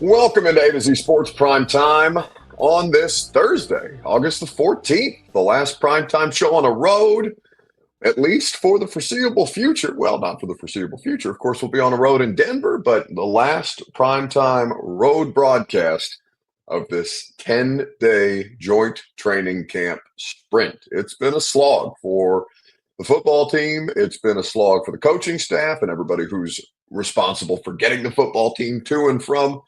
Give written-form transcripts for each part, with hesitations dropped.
Welcome into A to Z Sports Prime Time on this Thursday, August the 14th, the last primetime show on the road, at least for the foreseeable future. Well, not for the foreseeable future. Of course, we'll be on the road in Denver, but the last primetime road broadcast of this 10-day joint training camp sprint. It's been a slog for the football team. It's been a slog for the coaching staff and everybody who's responsible for getting the football team to and from,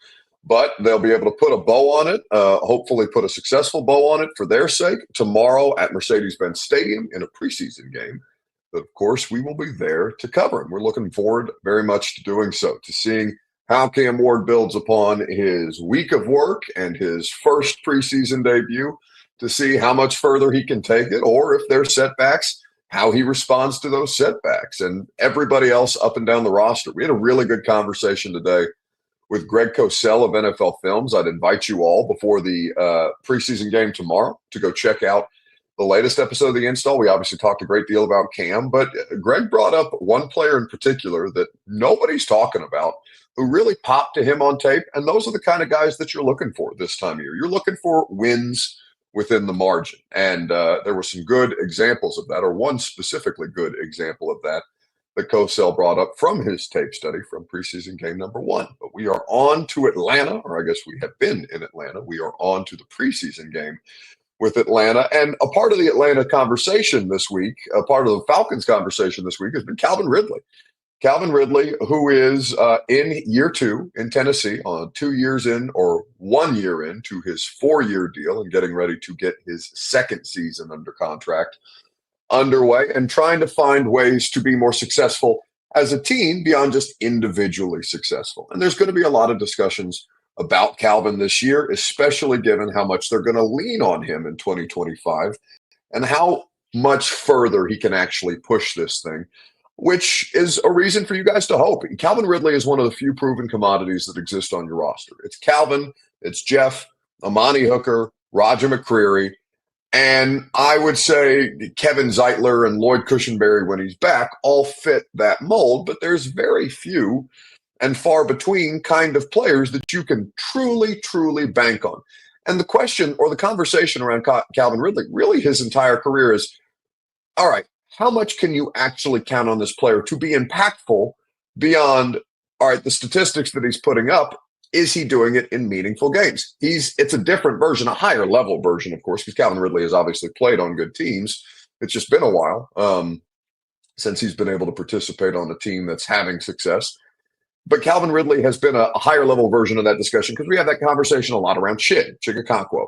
but they'll be able to put a bow on it, hopefully put a successful bow on it for their sake tomorrow at Mercedes-Benz Stadium in a preseason game that, of course, we will be there to cover. And we're looking forward very much to doing so, to seeing how Cam Ward builds upon his week of work and his first preseason debut, to see how much further he can take it, or if there's setbacks, how he responds to those setbacks, and everybody else up and down the roster. We had a really good conversation today with Greg Cosell of NFL Films. I'd invite you all before the preseason game tomorrow to go check out the latest episode of The Install. We obviously talked a great deal about Cam, but Greg brought up one player in particular that nobody's talking about who really popped to him on tape, and those are the kind of guys that you're looking for this time of year. You're looking for wins within the margin, and there were some good examples of that, or one specifically good example of that Cosell brought up from his tape study from preseason game number 1. But we are on to Atlanta, or I guess we have been in Atlanta. We are on to the preseason game with Atlanta. And a part of the Atlanta conversation this week, a part of the Falcons conversation this week has been Calvin Ridley. Calvin Ridley, who is in year 2 in Tennessee, on 2 years in, or 1 year into his 4-year deal, and getting ready to get his second season under contract underway, and trying to find ways to be more successful as a team beyond just individually successful. And there's going to be a lot of discussions about Calvin this year, especially given how much they're going to lean on him in 2025 and how much further he can actually push this thing, which is a reason for you guys to hope. Calvin Ridley is one of the few proven commodities that exist on your roster. It's Calvin, it's Jeff, Amani Hooker, Roger McCreary, and I would say Kevin Zeitler and Lloyd Cushenberry, when he's back, all fit that mold, but there's very few and far between kind of players that you can truly, truly bank on. And the question, or the conversation around Calvin Ridley, really his entire career, is, all right, how much can you actually count on this player to be impactful beyond, all right, the statistics that he's putting up? Is he doing it in meaningful games? It's a different version, a higher level version, of course, because Calvin Ridley has obviously played on good teams. It's just been a while since he's been able to participate on a team that's having success. But Calvin Ridley has been a higher level version of that discussion, because we have that conversation a lot around Chig Okonkwo,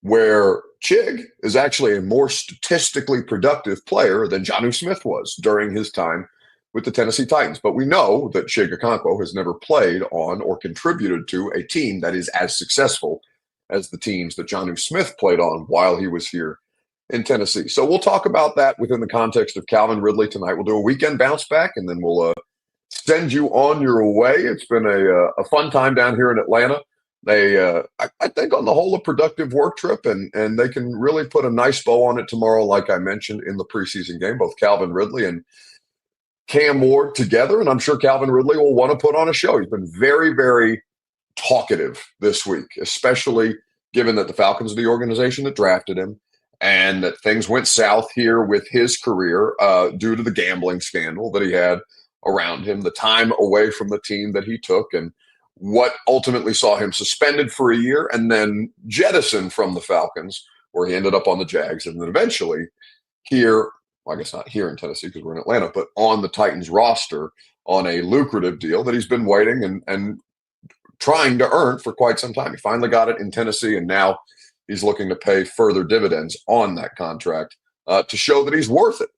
where Chig is actually a more statistically productive player than Jonnu Smith was during his time with the Tennessee Titans. But we know that Chig Okonkwo has never played on or contributed to a team that is as successful as the teams that Jonnu Smith played on while he was here in Tennessee. So we'll talk about that within the context of Calvin Ridley tonight. We'll do a weekend bounce back, and then we'll send you on your way. It's been a fun time down here in Atlanta. I think on the whole, a productive work trip, and they can really put a nice bow on it tomorrow, like I mentioned in the preseason game, both Calvin Ridley and Cam Ward together. And I'm sure Calvin Ridley will want to put on a show. He's been very, very talkative this week, especially given that the Falcons are the organization that drafted him, and that things went south here with his career due to the gambling scandal that he had around him, the time away from the team that he took, and what ultimately saw him suspended for a year and then jettisoned from the Falcons, where he ended up on the Jags, and then eventually here, well, I guess not here in Tennessee because we're in Atlanta, but on the Titans roster on a lucrative deal that he's been waiting and trying to earn for quite some time. He finally got it in Tennessee, and now he's looking to pay further dividends on that contract to show that he's worth it.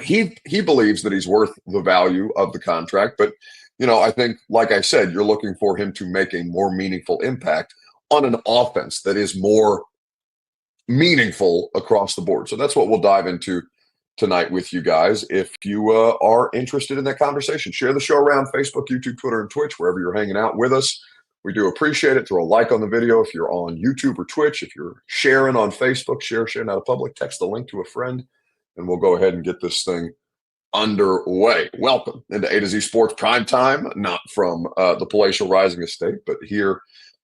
He believes that he's worth the value of the contract, but I think, like I said, you're looking for him to make a more meaningful impact on an offense that is more meaningful across the board. So that's what we'll dive into tonight with you guys. If you are interested in that conversation, share the show around Facebook, YouTube, Twitter, and Twitch, wherever you're hanging out with us. We do appreciate it. Throw a like on the video if you're on YouTube or Twitch. If you're sharing on Facebook, sharing out of public, text the link to a friend, and we'll go ahead and get this thing underway. Welcome into A to Z Sports Prime Time, not from the palatial Rising Estate, but here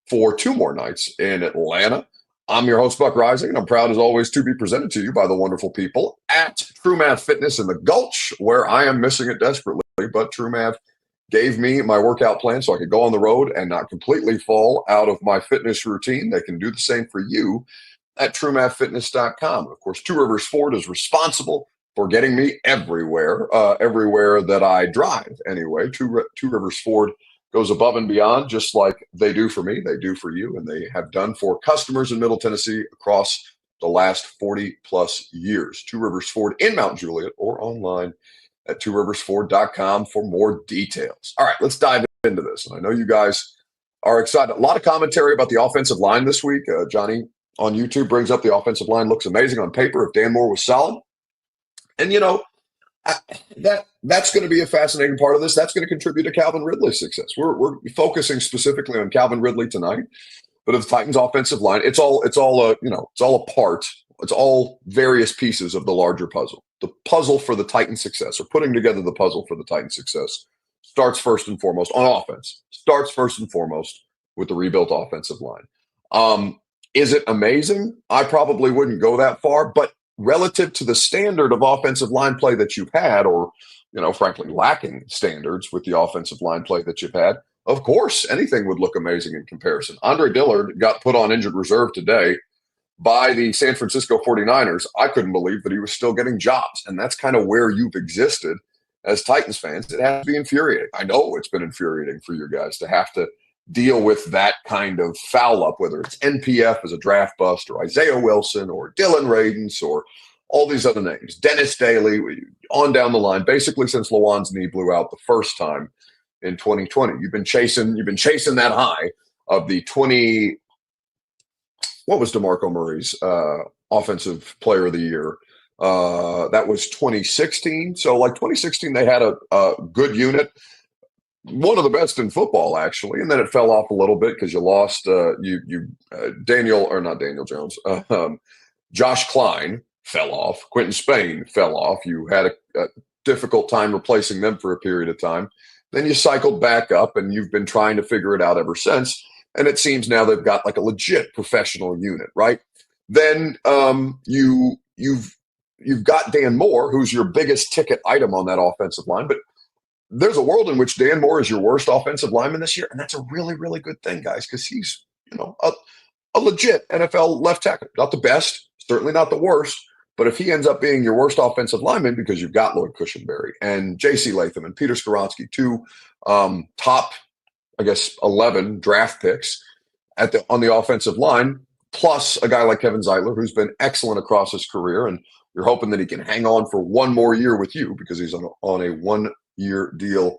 for two more nights in Atlanta. I'm your host, Buck Rising, and I'm proud as always to be presented to you by the wonderful people at True Math Fitness in the Gulch, where I am missing it desperately, but True Math gave me my workout plan so I could go on the road and not completely fall out of my fitness routine. They can do the same for you at TrueMathFitness.com. Of course, Two Rivers Ford is responsible for getting me everywhere that I drive. Anyway, Two Rivers Ford goes above and beyond, just like they do for me. They do for you, and they have done for customers in Middle Tennessee across the last 40 plus years. Two Rivers Ford in Mount Juliet or online at tworiversford.com for more details. All right, let's dive into this. And I know you guys are excited. A lot of commentary about the offensive line this week. Johnny on YouTube brings up the offensive line looks amazing on paper if Dan Moore was solid. And, you know, that's going to be a fascinating part of this. That's going to contribute to Calvin Ridley's success. We're focusing specifically on Calvin Ridley tonight, but of the Titans' offensive line, it's all a part. It's all various pieces of the larger puzzle. The puzzle for the Titans' success, or putting together the puzzle for the Titans' success, starts first and foremost on offense. Starts first and foremost with the rebuilt offensive line. Is it amazing? I probably wouldn't go that far, but relative to the standard of offensive line play that you've had, or, you know, frankly, lacking standards with the offensive line play that you've had, of course, anything would look amazing in comparison. Andre Dillard got put on injured reserve today by the San Francisco 49ers. I couldn't believe that he was still getting jobs. And that's kind of where you've existed as Titans fans. It has to be infuriating. I know it's been infuriating for you guys to have to deal with that kind of foul up, whether it's NPF as a draft bust or Isaiah Wilson or Dylan Radins or all these other names, Dennis Daly, on down the line, basically since Lawan's knee blew out the first time in 2020. You've been chasing that high of the what was DeMarco Murray's offensive player of the year? That was 2016. So like 2016, they had a good unit. One of the best in football, actually, and then it fell off a little bit because you lost Josh Klein fell off, Quentin Spain fell off. You had a difficult time replacing them for a period of time. Then you cycled back up, and you've been trying to figure it out ever since. And it seems now they've got like a legit professional unit, right? Then you've got Dan Moore, who's your biggest ticket item on that offensive line, but there's a world in which Dan Moore is your worst offensive lineman this year, and that's a really, really good thing, guys, because he's, you know, a legit NFL left tackle. Not the best, certainly not the worst, but if he ends up being your worst offensive lineman because you've got Lloyd Cushenberry and J.C. Latham and Peter Skoronski, two top, I guess, 11 draft picks on the offensive line, plus a guy like Kevin Zeitler, who's been excellent across his career, and you're hoping that he can hang on for one more year with you because he's on a one-year deal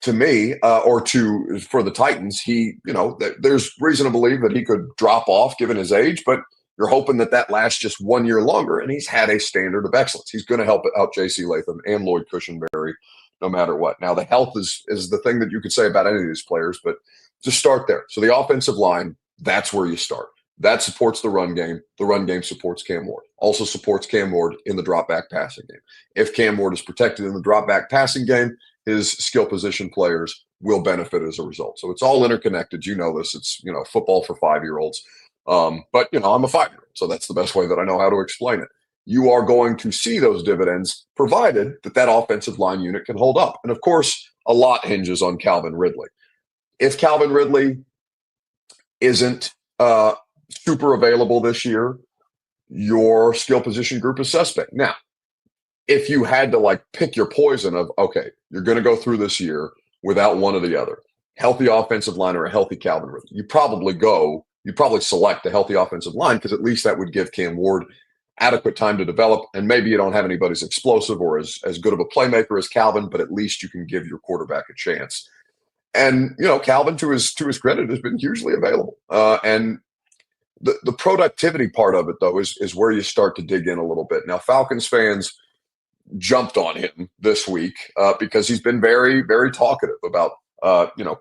to me, for the Titans. He, you know, there's reason to believe that he could drop off given his age, but you're hoping that lasts just 1 year longer, and he's had a standard of excellence. He's going to help out J.C. Latham and Lloyd Cushenberry no matter what. Now, the health is the thing that you could say about any of these players, but just start there. So the offensive line, that's where you start. That supports the run game. The run game supports Cam Ward. Also supports Cam Ward in the drop back passing game. If Cam Ward is protected in the drop back passing game, his skill position players will benefit as a result. So it's all interconnected. You know this. It's, you know, football for 5-year-olds. But, you know, I'm a 5-year-old, so that's the best way that I know how to explain it. You are going to see those dividends provided that offensive line unit can hold up. And, of course, a lot hinges on Calvin Ridley. If Calvin Ridley isn't super available this year, your skill position group is suspect. Now, if you had to like pick your poison of, okay, you're going to go through this year without one or the other, healthy offensive line or a healthy Calvin Ridley, you probably select a healthy offensive line because at least that would give Cam Ward adequate time to develop. And maybe you don't have anybody as explosive or as good of a playmaker as Calvin, but at least you can give your quarterback a chance. And, you know, Calvin, to his credit, has been hugely available. And the productivity part of it, though, is where you start to dig in a little bit. Now, Falcons fans jumped on him this week because he's been very, very talkative about,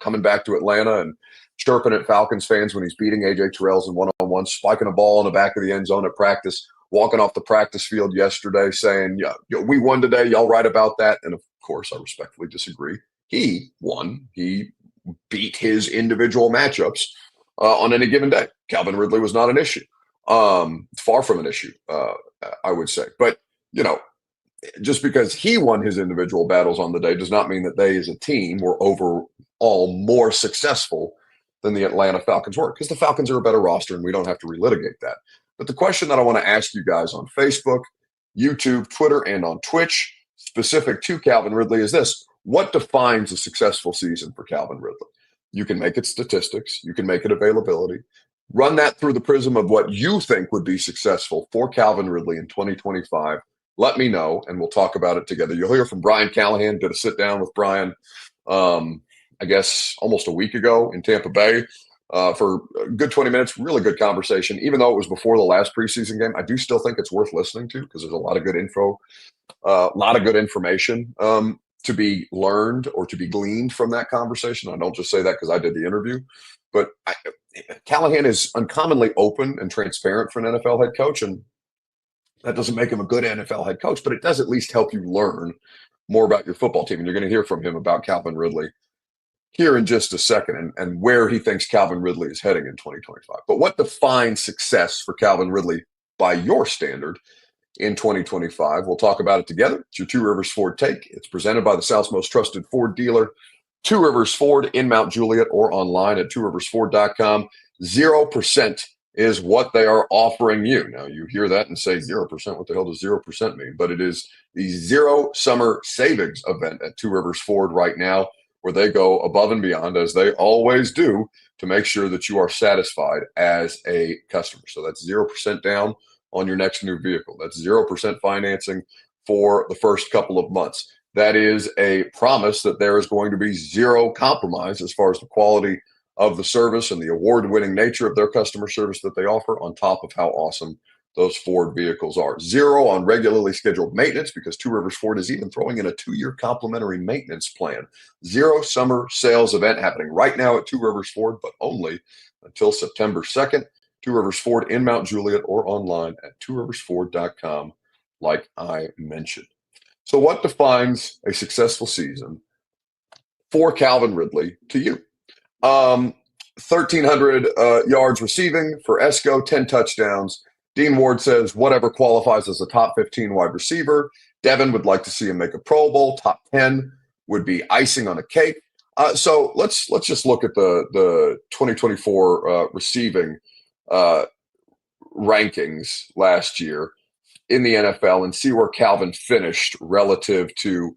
coming back to Atlanta and chirping at Falcons fans when he's beating A.J. Terrell's in one-on-one, spiking a ball in the back of the end zone at practice. walking off the practice field yesterday saying, yeah, we won today. Y'all right about that? And of course, I respectfully disagree. He won. He beat his individual matchups on any given day. Calvin Ridley was not an issue. Far from an issue, I would say. But, just because he won his individual battles on the day does not mean that they as a team were overall more successful than the Atlanta Falcons were, because the Falcons are a better roster and we don't have to relitigate that. But the question that I want to ask you guys on Facebook, YouTube, Twitter, and on Twitch, specific to Calvin Ridley, is this: what defines a successful season for Calvin Ridley? You can make it statistics, you can make it availability. Run that through the prism of what you think would be successful for Calvin Ridley in 2025. Let me know, and we'll talk about it together. You'll hear from Brian Callahan. Did a sit down with Brian, I guess, almost a week ago in Tampa Bay for a good 20 minutes. Really good conversation. Even though it was before the last preseason game, I do still think it's worth listening to because there's a lot of good info, a lot of good information to be learned or to be gleaned from that conversation. I don't just say that because I did the interview, but Callahan is uncommonly open and transparent for an NFL head coach, and that doesn't make him a good NFL head coach, but it does at least help you learn more about your football team. And you're going to hear from him about Calvin Ridley here in just a second and where he thinks Calvin Ridley is heading in 2025. But what defines success for Calvin Ridley by your standard in 2025? We'll talk about it together. It's your Two Rivers Ford Take. It's presented by the South's most trusted Ford dealer, Two Rivers Ford in Mount Juliet, or online at tworiversford.com. 0% is what they are offering you. Now, you hear that and say 0%. What the hell does 0% mean? But it is the Zero Summer Savings event at Two Rivers Ford right now, where they go above and beyond, as they always do, to make sure that you are satisfied as a customer. So that's 0% down on your next new vehicle. That's 0% financing for the first couple of months. That is a promise that there is going to be zero compromise as far as the quality of the service and the award-winning nature of their customer service that they offer, on top of how awesome those Ford vehicles are. Zero on regularly scheduled maintenance, because Two Rivers Ford is even throwing in a 2-year complimentary maintenance plan. Zero summer sales event happening right now at Two Rivers Ford, but only until September 2nd. Two Rivers Ford in Mount Juliet, or online at tworiversford.com, like I mentioned. So what defines a successful season for Calvin Ridley to you? 1,300 yards receiving for Esco, 10 touchdowns. Dean Ward says whatever qualifies as a top 15 wide receiver. Devin would like to see him make a Pro Bowl. Top 10 would be icing on a cake. So let's just look at the 2024 receiving rankings last year in the NFL and see where Calvin finished relative to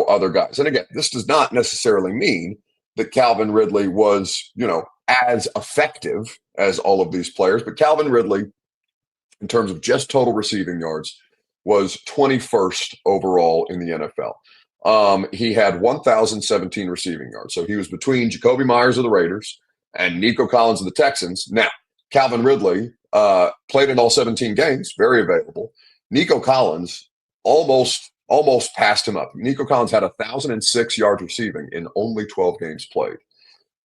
other guys. And again, this does not necessarily mean that Calvin Ridley was, as effective as all of these players. But Calvin Ridley, in terms of just total receiving yards, was 21st overall in the NFL. He had 1,017 receiving yards. So he was between Jacoby Myers of the Raiders and Nico Collins of the Texans. Now, Calvin Ridley played in all 17 games, very available. Nico Collins almost passed him up. Nico Collins had 1,006 yards receiving in only 12 games played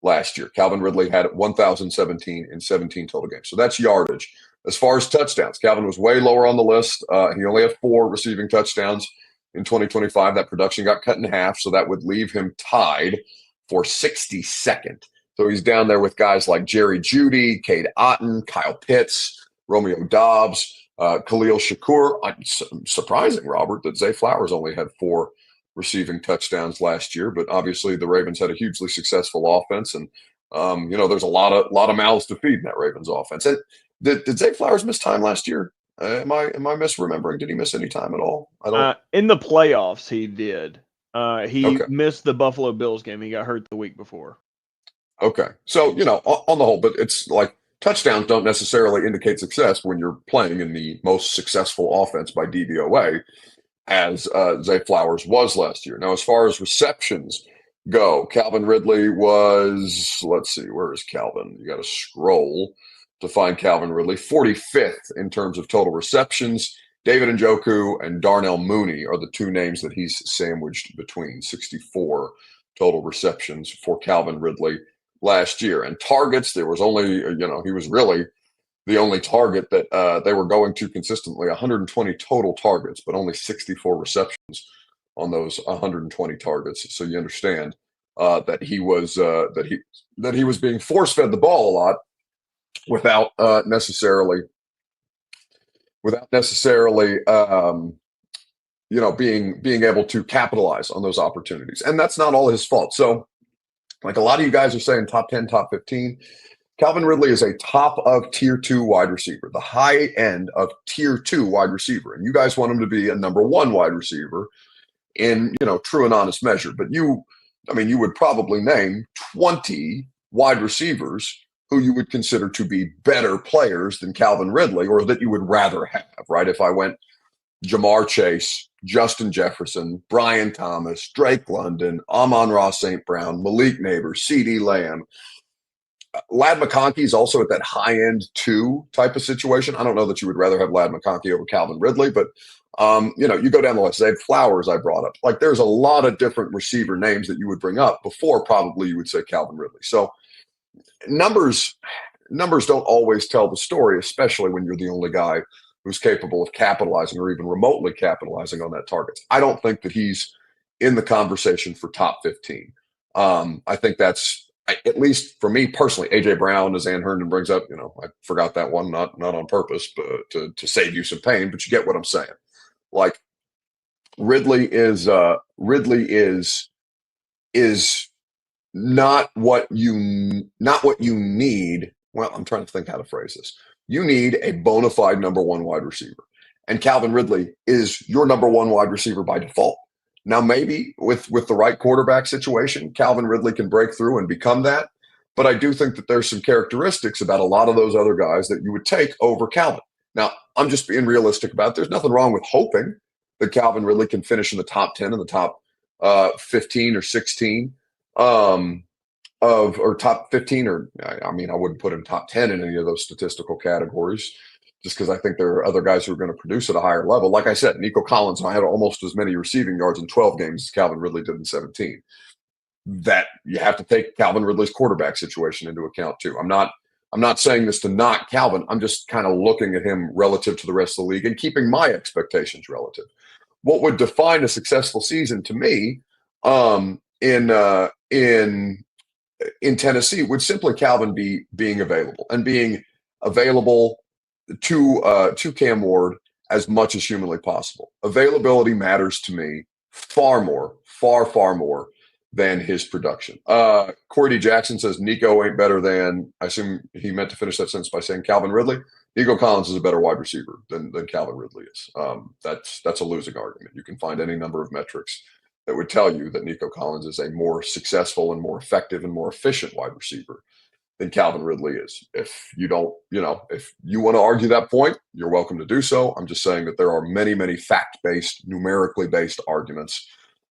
last year. Calvin Ridley had 1,017 in 17 total games. So that's yardage. As far as touchdowns, Calvin was way lower on the list. He only had 4 receiving touchdowns in 2025. That production got cut in half, so that would leave him tied for 62nd. So he's down there with guys like Jerry Jeudy, Cade Otton, Kyle Pitts, Romeo Doubs, Khalil Shakur. Surprising, Robert, that Zay Flowers only had 4 receiving touchdowns last year, but obviously the Ravens had a hugely successful offense, and there's a lot of mouths to feed in that Ravens offense. And did Zay Flowers miss time last year? Am I misremembering? Did he miss any time at all? I don't. In the playoffs, he did. He Okay. missed the Buffalo Bills game. He got hurt the week before. Okay. So, on the whole, but it's like touchdowns don't necessarily indicate success when you're playing in the most successful offense by DVOA, as Zay Flowers was last year. Now, as far as receptions go, Calvin Ridley was, let's see, where is Calvin? You got to scroll to find Calvin Ridley. 45th in terms of total receptions. David Njoku and Darnell Mooney are the 2 names that he's sandwiched between. 64 total receptions for Calvin Ridley last year. And targets, there was only, he was really the only target that they were going to consistently, 120 total targets, but only 64 receptions on those 120 targets. So you understand that he was being force fed the ball a lot without necessarily being able to capitalize on those opportunities. And that's not all his fault. So like a lot of you guys are saying top 10, top 15, Calvin Ridley is a top of tier 2 wide receiver, the high end of tier 2 wide receiver. And you guys want him to be a number 1 wide receiver in, true and honest measure. But you would probably name 20 wide receivers who you would consider to be better players than Calvin Ridley, or that you would rather have, right? If I went Jamar Chase, Justin Jefferson, Brian Thomas, Drake London, Amon-Ra St. Brown, Malik Neighbors, CeeDee Lamb. Ladd McConkey is also at that high end 2 type of situation. I don't know that you would rather have Ladd McConkey over Calvin Ridley, but you go down the list. Zay Flowers, I brought up. Like there's a lot of different receiver names that you would bring up before probably you would say Calvin Ridley. So numbers don't always tell the story, especially when you're the only guy who's capable of capitalizing or even remotely capitalizing on that target. I don't think that he's in the conversation for top 15. I think that's, at least for me personally, AJ Brown, as Ann Herndon brings up, I forgot that one, not on purpose, but to save you some pain, but you get what I'm saying. Like Ridley is not what you need. Well, I'm trying to think how to phrase this. You need a bona fide number 1 wide receiver. And Calvin Ridley is your number 1 wide receiver by default. Now, maybe with the right quarterback situation, Calvin Ridley can break through and become that. But I do think that there's some characteristics about a lot of those other guys that you would take over Calvin. Now, I'm just being realistic about it. There's nothing wrong with hoping that Calvin Ridley can finish in the top 10, in the top 15 or 16 or top 15, or I wouldn't put him top 10 in any of those statistical categories, just because I think there are other guys who are going to produce at a higher level. Like I said, Nico Collins had almost as many receiving yards in 12 games as Calvin Ridley did in 17. That you have to take Calvin Ridley's quarterback situation into account too. I'm not saying this to knock Calvin. I'm just kind of looking at him relative to the rest of the league and keeping my expectations relative. What would define a successful season to me in Tennessee would simply Calvin being available to Cam Ward as much as humanly possible. Availability matters to me far more than his production. Corey D. Jackson says Nico ain't better than, I assume he meant to finish that sentence by saying Calvin Ridley. Nico Collins is a better wide receiver than Calvin Ridley is. That's a losing argument. You can find any number of metrics that would tell you that Nico Collins is a more successful and more effective and more efficient wide receiver than Calvin Ridley is. If you don't, if you want to argue that point, you're welcome to do so. I'm just saying that there are many, many fact-based, numerically based arguments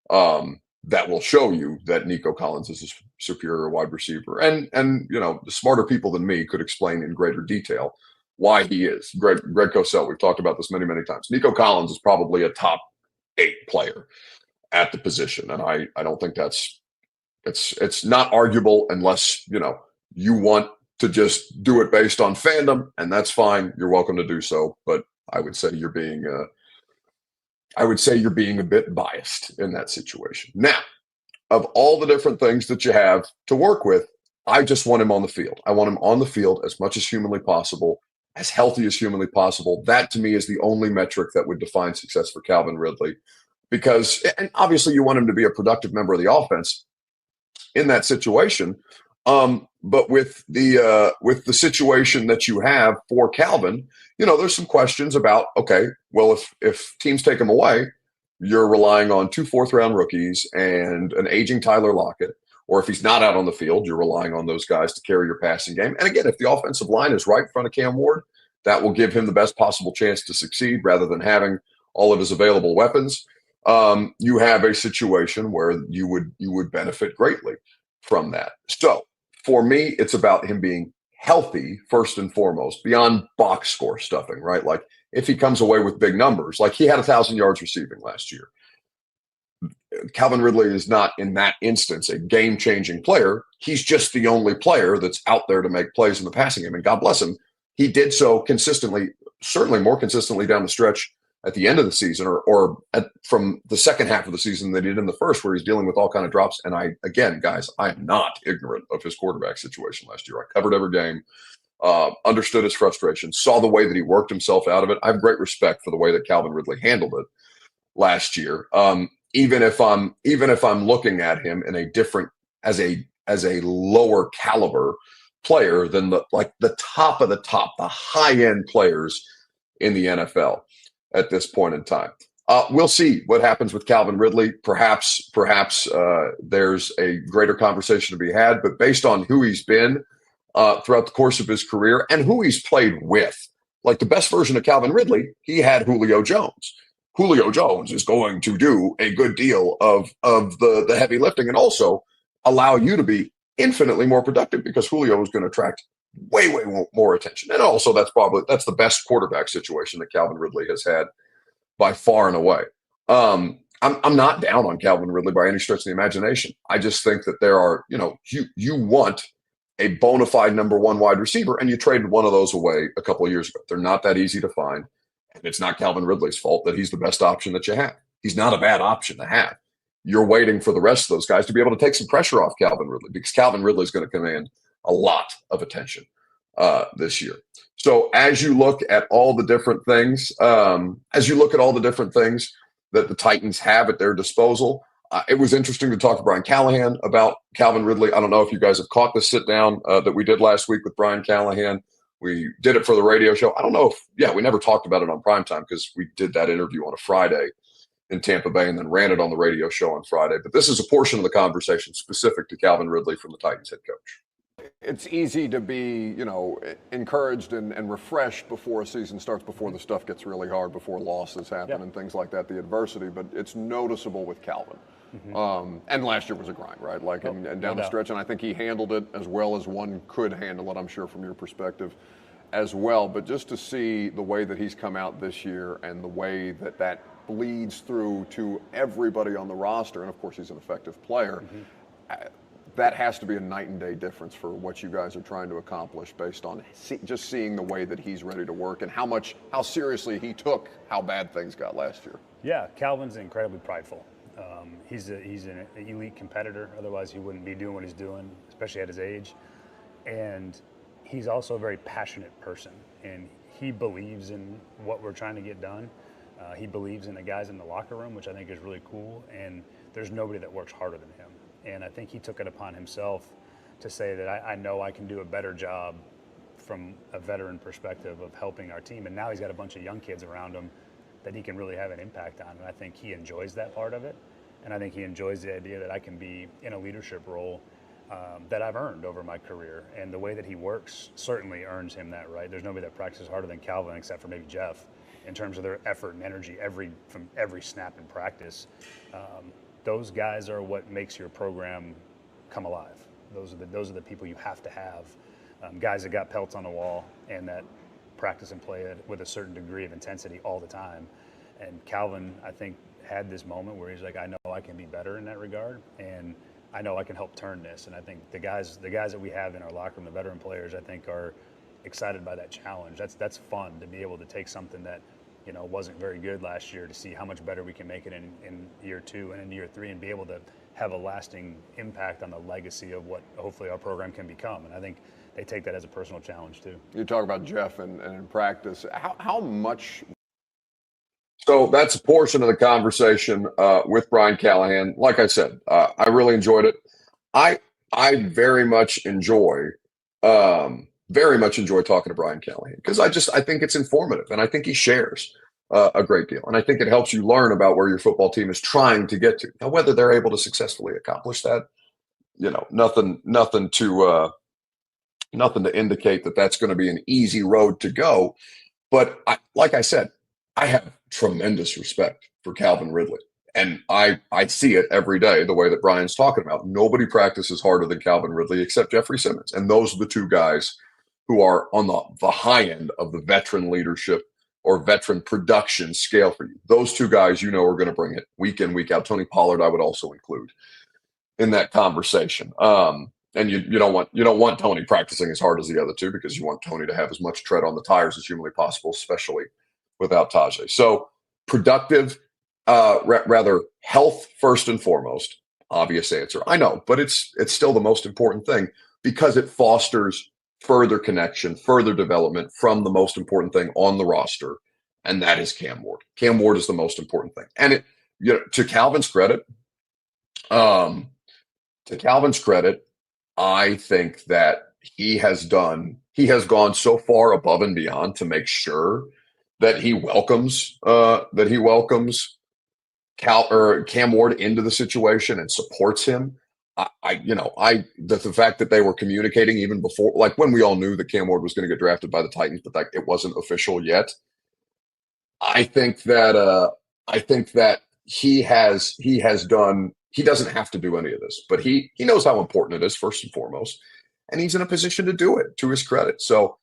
that will show you that Nico Collins is a superior wide receiver. And the smarter people than me could explain in greater detail why he is. Greg Cosell, we've talked about this many, many times. Nico Collins is probably a top 8 player at the position. And I don't think it's not arguable unless, you want to just do it based on fandom, and that's fine. You're welcome to do so. But I would say you're being a bit biased in that situation. Now, of all the different things that you have to work with, I just want him on the field. I want him on the field as much as humanly possible, as healthy as humanly possible. That to me is the only metric that would define success for Calvin Ridley. Because, and obviously you want him to be a productive member of the offense in that situation. But with the situation that you have for Calvin, there's some questions about, okay, well, if teams take him away, you're relying on 2 fourth-round rookies and an aging Tyler Lockett. Or if he's not out on the field, you're relying on those guys to carry your passing game. And again, if the offensive line is right in front of Cam Ward, that will give him the best possible chance to succeed rather than having all of his available weapons. You have a situation where you would benefit greatly from that. So for me, it's about him being healthy first and foremost, beyond box score stuffing, right? Like if he comes away with big numbers, like he had 1,000 yards receiving last year. Calvin Ridley is not in that instance a game-changing player. He's just the only player that's out there to make plays in the passing game. And God bless him, he did so consistently, certainly more consistently down the stretch at the end of the season, from the second half of the season than he did in the first, where he's dealing with all kind of drops. And again, guys, I am not ignorant of his quarterback situation last year. I covered every game, understood his frustration, saw the way that he worked himself out of it. I have great respect for the way that Calvin Ridley handled it last year. Even if I'm looking at him in a different, as a lower caliber player than the top of the top, the high end players in the NFL at this point in time. We'll see what happens with Calvin Ridley. Perhaps there's a greater conversation to be had, but based on who he's been throughout the course of his career and who he's played with, like the best version of Calvin Ridley, he had Julio Jones. Julio Jones is going to do a good deal of the heavy lifting and also allow you to be infinitely more productive, because Julio is going to attract way more attention. And also that's the best quarterback situation that Calvin Ridley has had by far and away. I'm not down on Calvin Ridley by any stretch of the imagination. I just think that there are, you want a bona fide number one wide receiver, and you traded one of those away a couple of years ago. They're not that easy to find. And it's not Calvin Ridley's fault that he's the best option that you have. He's not a bad option to have. You're waiting for the rest of those guys to be able to take some pressure off Calvin Ridley, because Calvin Ridley is going to command a lot of attention this year. So as you look at all the different things, that the Titans have at their disposal, it was interesting to talk to Brian Callahan about Calvin Ridley. I don't know if you guys have caught the sit down that we did last week with Brian Callahan. We did it for the radio show. I don't know we never talked about it on primetime, because we did that interview on a Friday in Tampa Bay and then ran it on the radio show on Friday. But this is a portion of the conversation specific to Calvin Ridley from the Titans head coach. It's easy to be, encouraged and refreshed before a season starts, before the stuff gets really hard, before losses happen and things like that, the adversity. But it's noticeable with Calvin. Mm-hmm. And last year was a grind, right? And down the stretch, and I think he handled it as well as one could handle it, I'm sure, from your perspective as well. But just to see the way that he's come out this year and the way that bleeds through to everybody on the roster, and of course he's an effective player, that has to be a night and day difference for what you guys are trying to accomplish, based on just seeing the way that he's ready to work and how seriously he took how bad things got last year. Yeah, Calvin's incredibly prideful. He's an elite competitor. Otherwise, he wouldn't be doing what he's doing, especially at his age. And he's also a very passionate person, and he believes in what we're trying to get done. He believes in the guys in the locker room, which I think is really cool. And there's nobody that works harder than him. And I think he took it upon himself to say that I know I can do a better job from a veteran perspective of helping our team. And now he's got a bunch of young kids around him that he can really have an impact on. And I think he enjoys that part of it. And I think he enjoys the idea that I can be in a leadership role that I've earned over my career. And the way that he works certainly earns him that right. There's nobody that practices harder than Calvin, except for maybe Jeff, in terms of their effort and energy from every snap in practice. Those guys are what makes your program come alive. Those are the people you have to have. Guys that got pelts on the wall and that practice and play it with a certain degree of intensity all the time. And Calvin, I think, had this moment where he's like, I know I can be better in that regard, and I know I can help turn this. And I think the guys that we have in our locker room, the veteran players, I think are excited by that challenge. That's fun to be able to take something that wasn't very good last year, to see how much better we can make it in year 2 and in year 3, and be able to have a lasting impact on the legacy of what hopefully our program can become. And I think they take that as a personal challenge too. You talk about Jeff and in practice, how much? So that's a portion of the conversation with Brian Callahan. Like I said, I really enjoyed it. I very much enjoy talking to Brian Callahan, because I think it's informative, and I think he shares a great deal, and I think it helps you learn about where your football team is trying to get to. Now, whether they're able to successfully accomplish that, nothing to indicate that that's going to be an easy road to go. But like I said, I have tremendous respect for Calvin Ridley. And I see it every day, the way that Brian's talking about. Nobody practices harder than Calvin Ridley except Jeffrey Simmons. And those are the two guys who are on the high end of the veteran leadership or veteran production scale for you. Those two guys, are going to bring it week in, week out. Tony Pollard, I would also include in that conversation. And you don't want Tony practicing as hard as the other two because you want Tony to have as much tread on the tires as humanly possible, especially without Tajay. So productive, rather health first and foremost. Obvious answer, I know, but it's still the most important thing because it fosters further connection, further development from the most important thing on the roster, and that is Cam Ward. Cam Ward is the most important thing, and to Calvin's credit, um, I think that he has gone so far above and beyond to make sure that he welcomes Cam Ward into the situation and supports him. The fact that they were communicating even before, like when we all knew that Cam Ward was going to get drafted by the Titans, but like it wasn't official yet. I think that he doesn't have to do any of this, but he knows how important it is first and foremost, and he's in a position to do it to his credit. So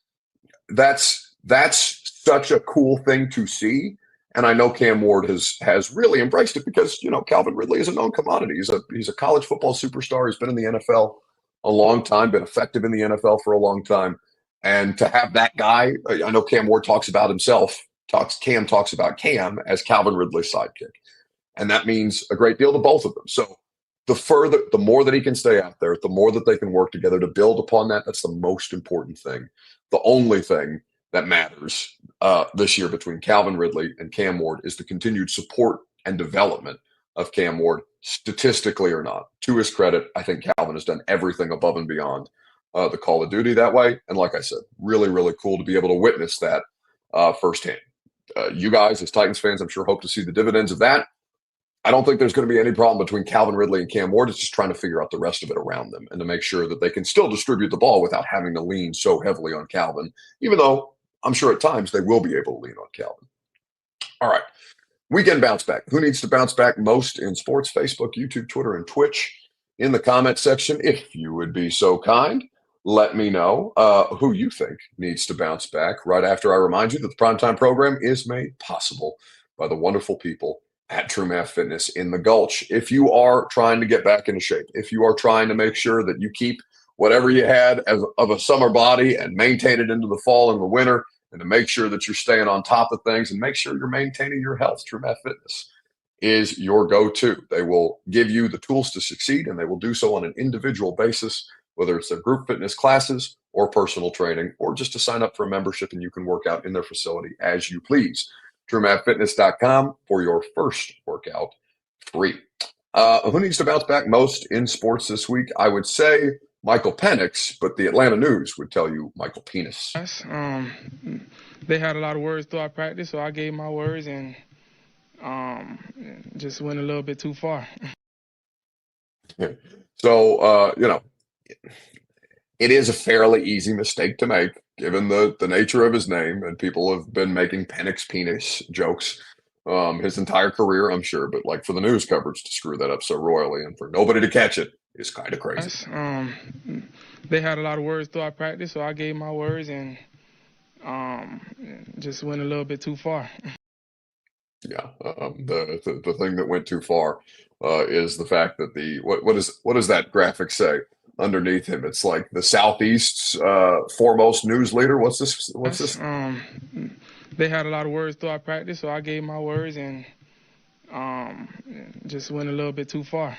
that's such a cool thing to see. And I know Cam Ward has really embraced it because, Calvin Ridley is a known commodity. He's a college football superstar. He's been in the NFL a long time, been effective in the NFL for a long time. And to have that guy, I know Cam Ward talks about Cam as Calvin Ridley's sidekick. And that means a great deal to both of them. So the more that he can stay out there, the more that they can work together to build upon that. That's the most important thing. The only thing that matters this year between Calvin Ridley and Cam Ward is the continued support and development of Cam Ward, statistically or not. To his credit, I think Calvin has done everything above and beyond the call of duty that way. And like I said, really, really cool to be able to witness that firsthand. You guys, as Titans fans, I'm sure hope to see the dividends of that. I don't think there's going to be any problem between Calvin Ridley and Cam Ward. It's just trying to figure out the rest of it around them and to make sure that they can still distribute the ball without having to lean so heavily on Calvin, even though I'm sure at times they will be able to lean on Calvin. All right. Weekend bounce back. Who needs to bounce back most in sports? Facebook, YouTube, Twitter, and Twitch. In the comment section, if you would be so kind, let me know who you think needs to bounce back right after I remind you that the Primetime program is made possible by the wonderful people at True Math Fitness in the Gulch. If you are trying to get back into shape, if you are trying to make sure that you keep whatever you had of a summer body and maintain it into the fall and the winter, and to make sure that you're staying on top of things and make sure you're maintaining your health, True Math Fitness is your go-to. They will give you the tools to succeed, and they will do so on an individual basis, whether it's their group fitness classes or personal training, or just to sign up for a membership and you can work out in their facility as you please. TrueMathFitness.com for your first workout free. Who needs to bounce back most in sports this week? I would say Michael Penix, but the Atlanta News would tell you Michael Penis. They had a lot of words throughout practice, so I gave my words and just went a little bit too far. So, it is a fairly easy mistake to make, given the nature of his name, and people have been making Penix penis jokes his entire career, I'm sure. But like for the news coverage to screw that up so royally and for nobody to catch it is kind of crazy. They had a lot of words throughout practice, so I gave my words and just went a little bit too far. Yeah, the thing that went too far is the fact that what does that graphic say underneath him? It's like the Southeast's foremost news leader. What's this? They had a lot of words throughout practice, so I gave my words and just went a little bit too far.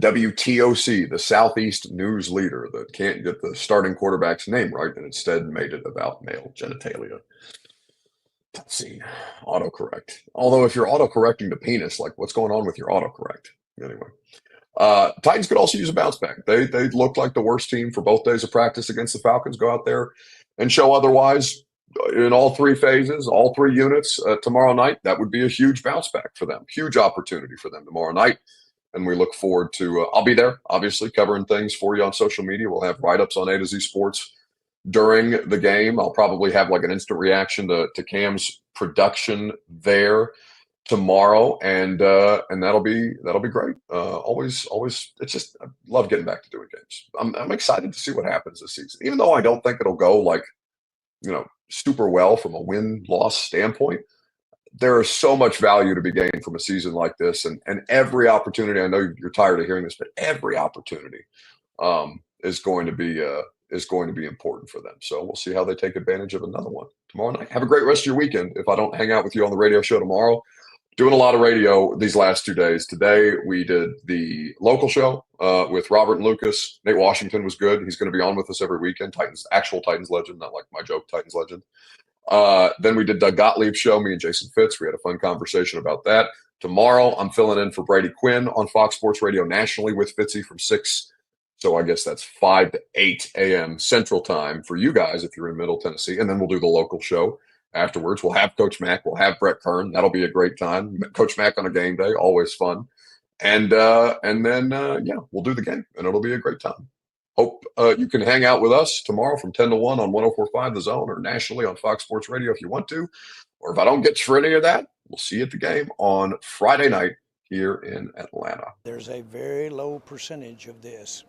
WTOC, the Southeast news leader that can't get the starting quarterback's name right and instead made it about male genitalia. Let's see, autocorrect. Although if you're autocorrecting to penis, like what's going on with your autocorrect? Anyway, Titans could also use a bounce back. They looked like the worst team for both days of practice against the Falcons. Go out there and show otherwise in all three phases, all three units tomorrow night. That would be a huge bounce back for them. Huge opportunity for them tomorrow night. And we look forward to, I'll be there, obviously, covering things for you on social media. We'll have write-ups on A to Z Sports during the game. I'll probably have like an instant reaction to Cam's production there tomorrow, and that'll be great. Always, it's just I love getting back to doing games. I'm excited to see what happens this season, even though I don't think it'll go like super well from a win-loss standpoint. There is so much value to be gained from a season like this, and every opportunity. I know you're tired of hearing this, but every opportunity is going to be important for them. So we'll see how they take advantage of another one tomorrow night. Have a great rest of your weekend. If I don't hang out with you on the radio show tomorrow, doing a lot of radio these last 2 days. Today we did the local show with Robert and Lucas. Nate Washington was good. He's going to be on with us every weekend. Actual Titans legend, not like my joke Titans legend. Then we did Doug Gottlieb's show, me and Jason Fitz. We had a fun conversation about that. Tomorrow I'm filling in for Brady Quinn on Fox Sports Radio nationally with Fitzy from 6. So I guess that's 5 to 8 a.m. Central Time for you guys if you're in Middle Tennessee. And then we'll do the local show afterwards. We'll have Coach Mack. We'll have Brett Kern. That'll be a great time. Coach Mack on a game day, always fun. And then we'll do the game, and it'll be a great time. Hope you can hang out with us tomorrow from 10 to 1 on 104.5 The Zone or nationally on Fox Sports Radio if you want to. Or if I don't get you for any of that, we'll see you at the game on Friday night here in Atlanta. There's a very low percentage of this